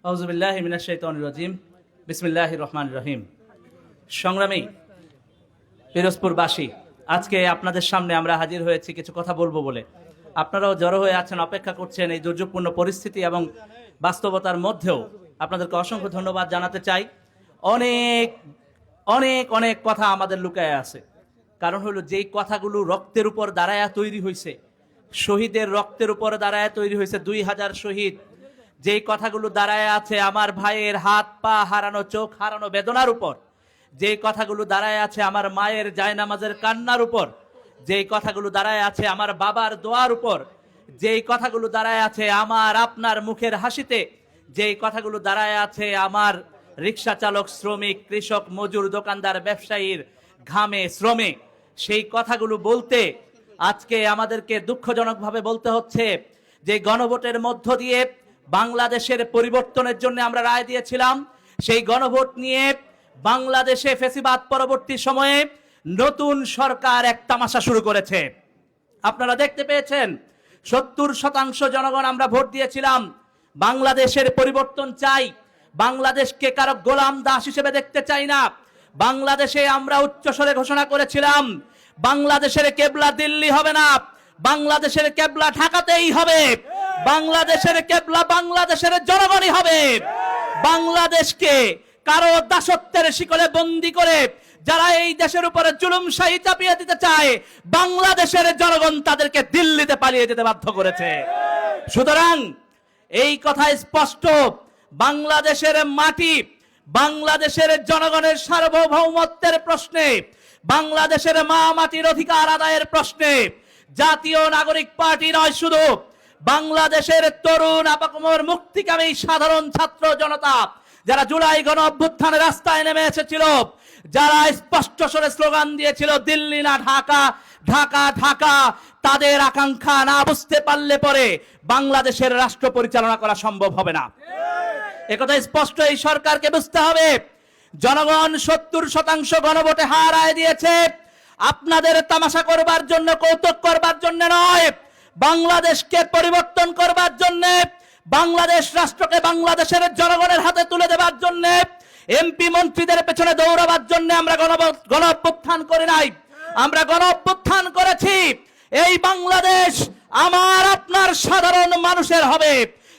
আউযুবিল্লাহি মিনাশ শাইতানির রাজিম। বিসমিল্লাহির রহমানির রহিম। সংগ্রামী পিরোজপুরবাসী, আজকে আপনাদের সামনে আমরা হাজির হয়েছি কিছু কথা বলবো বলে। আপনারাও জড়ো হয়ে আছেন, অপেক্ষা করছেন এই দুর্যোগপূর্ণ পরিস্থিতি এবং বাস্তবতার মধ্যেও আপনাদেরকে অসংখ্য ধন্যবাদ জানাতে চাই। অনেক অনেক অনেক কথা আমাদের লুকায় আছে। কারণ হলো যেই কথাগুলো রক্তের উপর দাঁড়ায়া তৈরি হয়েছে, শহীদের রক্তের উপর দাঁড়ায় তৈরি হয়েছে 2000 শহীদ, যেই কথাগুলো দাঁড়ায় আছে আমার ভাইয়ের হাত পা হারানো, চোখ হারানো বেদনার উপর, যেই কথাগুলো দাঁড়ায় আছে আমার মায়ের জায়নামাজের কান্নার উপর, যেই কথাগুলো দাঁড়ায় আছে আমার বাবার দোয়ার উপর, যেই কথাগুলো দাঁড়ায় আছে আমার আপনার মুখের হাসিতে, যেই কথাগুলো দাঁড়ায় আছে আমার রিক্সা চালক, শ্রমিক, কৃষক, মজুর, দোকানদার, ব্যবসায়ীর ঘামে, শ্রমে, সেই কথাগুলো বলতে আজকে আমাদেরকে দুঃখজনকভাবে বলতে হচ্ছে যে গণভোটের মধ্য দিয়ে বাংলাদেশের পরিবর্তনের জন্য আমরা রায় দিয়েছিলাম। সেই গণভোট নিয়ে বাংলাদেশে ফ্যাসিবাদ পরবর্তী সময়ে নতুন সরকার এক তামাশা শুরু করেছে। আপনারা দেখতে পেয়েছেন 70% জনগণ আমরা ভোট দিয়েছিলাম। বাংলাদেশের পরিবর্তন চাই, বাংলাদেশকে কারো গোলাম দাস হিসেবে দেখতে চাই না। বাংলাদেশে আমরা উচ্চস্বরে ঘোষণা করেছিলাম বাংলাদেশের কেবলা দিল্লি হবে না, বাংলাদেশের কেবলা ঢাকাতেই হবে, বাংলাদেশের কেবলা বাংলাদেশের জনগণই হবে। বাংলাদেশকে কারো দাসত্বের শিকলে বন্দী করে যারা এই দেশের উপরে জুলুমশাহী চাপিয়ে দিতে চায়, বাংলাদেশের জনগণ তাদেরকে দিল্লিতে পালিয়ে যেতে বাধ্য করেছে। সুতরাং এই কথা স্পষ্ট, বাংলাদেশের মাটি, বাংলাদেশের জনগণের সার্বভৌমত্বের প্রশ্নে, বাংলাদেশের মা মাটির অধিকার আদায়ের প্রশ্নে জাতীয় নাগরিক পার্টি নয়, শুধু বাংলাদেশের তরুণ আপামর মুক্তিকামী সাধারণ ছাত্র জনতা যারা জুলাই গণ অভ্যুত্থানে রাস্তায় নেমে এসেছিল, যারা স্পষ্ট স্বরে স্লোগান দিয়েছিল দিল্লি না ঢাকা, ঢাকা ঢাকা, তাদের আকাঙ্ক্ষা না বুঝতে পারলে পরে বাংলাদেশের রাষ্ট্র পরিচালনা করা সম্ভব হবে না। একথা স্পষ্ট এই সরকারকে বুঝতে হবে। জনগণ 70% গণভোটে হারায় দিয়েছে। আপনাদের তামাশা করবার জন্য, কৌতুক করবার জন্য নয়, বাংলাদেশকে পরিবর্তন করবার জন্য, বাংলাদেশ রাষ্ট্রকে বাংলাদেশের জনগণের হাতে তুলে দেবার জন্য, এমপি মন্ত্রীদের পেছনে দৌড়াবার জন্য আমরা গণ অভ্যুত্থান করি নাই। আমরা গণ অভ্যুত্থান করেছি এই বাংলাদেশ আমার আপনার সাধারণ মানুষের হবে,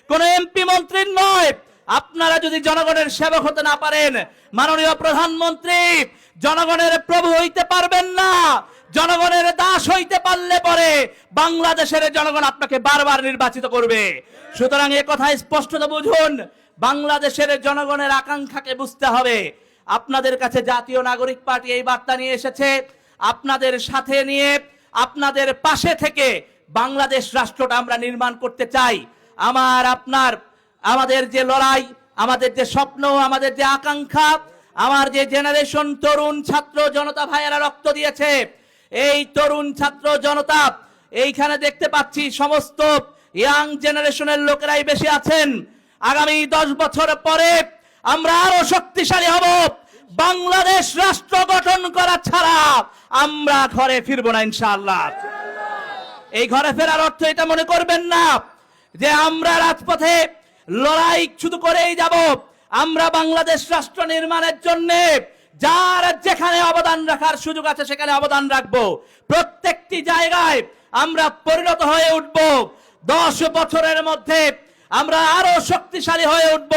কোন এমপি মন্ত্রীর নয়। আপনারা যদি জনগণের সেবক হতে না পারেন, মাননীয় প্রধানমন্ত্রী, জনগণের প্রভু হইতে পারবেন না। জনগণের দাস হইতে পারলে পরে বাংলাদেশের জনগণ আপনাকে বারবার নির্বাচিত করবে। সুতরাং এ কথা স্পষ্টত বুঝুন, বাংলাদেশের জনগণের আকাঙ্ক্ষাকে বুঝতে হবে। আপনাদের কাছে জাতীয় নাগরিক পার্টি এই বার্তা নিয়ে এসেছে, আপনাদের সাথে নিয়ে, আপনাদের পাশে থেকে বাংলাদেশ রাষ্ট্রটা আমরা নির্মাণ করতে চাই। আমার আপনার, আমাদের যে লড়াই, আমাদের যে স্বপ্ন, আমাদের যে আকাঙ্ক্ষা, আমার যে জেনারেশন তরুণ ছাত্র জনতা ভাইয়েরা রক্ত দিয়েছে, এই তরুণ ছাত্র জনতা, এইখানে দেখতে পাচ্ছি সমস্ত ইয়াং জেনারেশনের লোকেরাই বেশি আছেন। আগামী 10 বছর পরে আমরা আরো শক্তিশালী হব। বাংলাদেশ রাষ্ট্র গঠন করা ছাড়া আমরা ঘরে ফিরবো না ইনশাআল্লাহ। এই ঘরে ফেরার অর্থ এটা মনে করবেন না যে আমরা রাজপথে লড়াই শুধু করেই যাব। আমরা বাংলাদেশ রাষ্ট্র নির্মাণের জন্য যার যেখানে অবদান রাখার সুযোগ আছে সেখানে অবদান রাখবো। প্রত্যেকটি জায়গায় আমরা পরিণত হয়ে উঠব। 10 বছরের মধ্যে আমরা আরো শক্তিশালী হয়ে উঠব।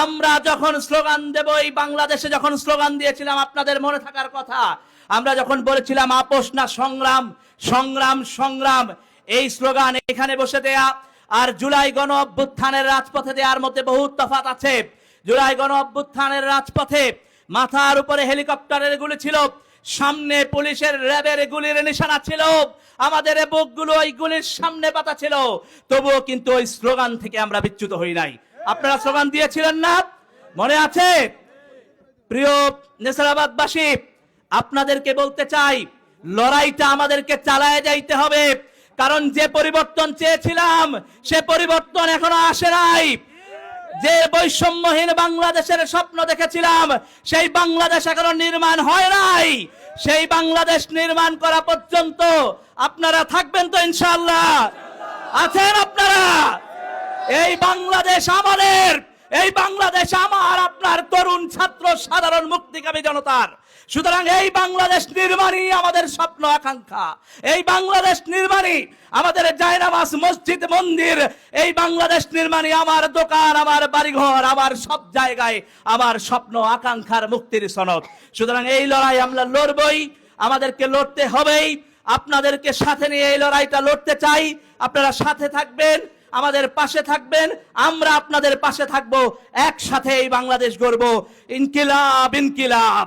আমরা যখন স্লোগান দেব, এই বাংলাদেশে যখন স্লোগান দিয়েছিলাম, আপনাদের মনে থাকার কথা, আমরা যখন বলেছিলাম আপোষ না সংগ্রাম, সংগ্রাম সংগ্রাম, এই স্লোগান এখানে বসে দেয়া আর জুলাই গণ অভ্যুত্থানের রাজপথে দেওয়ার মধ্যে বহুত তফাৎ আছে। জুলাই গণ অভ্যুত্থানের রাজপথে মাথার উপরে হেলিকপ্টারের গুলি ছিল, সামনে পুলিশের র্যাবের গুলির নিশানা ছিল, আমাদের বুকগুলো ওই গুলির সামনে পাতা ছিল, তবুও কিন্তু ওই স্লোগান থেকে আমরা বিচ্যুত হই নাই। আপনারা স্লোগান দিয়েছিলেন না, মনে আছে? প্রিয় নেসারাবাদবাসী, আপনাদেরকে বলতে চাই, লড়াইটা আমাদেরকে চালায় যাইতে হবে। কারণ যে পরিবর্তন চেয়েছিলাম সে পরিবর্তন এখনো আসে নাই। যে বৈষম্যহীন বাংলাদেশের স্বপ্ন দেখেছিলাম সেই বাংলাদেশ এখনো নির্মাণ হয় নাই। সেই বাংলাদেশ নির্মাণ করা পর্যন্ত আপনারা থাকবেন তো ইনশাআল্লাহ? আছেন আপনারা? এই বাংলাদেশ আমাদের, এই বাংলাদেশ আমার আপনার তরুণ ছাত্র সাধারণ মুক্তিকামী জনতার। সুতরাং এই বাংলাদেশ নির্মাণই আমাদের স্বপ্ন আকাঙ্ক্ষা, এই বাংলাদেশ নির্মাণই আমাদের জায়নামাজ মসজিদ মন্দির, এই বাংলাদেশ নির্মাণই আমার দোকান, আমার বাড়িঘর, আমার সব জায়গায় আমার স্বপ্ন আকাঙ্ক্ষার মুক্তির সনদ। সুতরাং এই লড়াই আমরা লড়বই, আমাদেরকে লড়তে হবেই। আপনাদেরকে সাথে নিয়ে এই লড়াইটা লড়তে চাই। আপনারা সাথে থাকবেন, আমাদের পাশে থাকবেন, আমরা আপনাদের পাশে থাকবো। একসাথে এই বাংলাদেশ গড়বো। ইনকিলাব ইনকিলাব।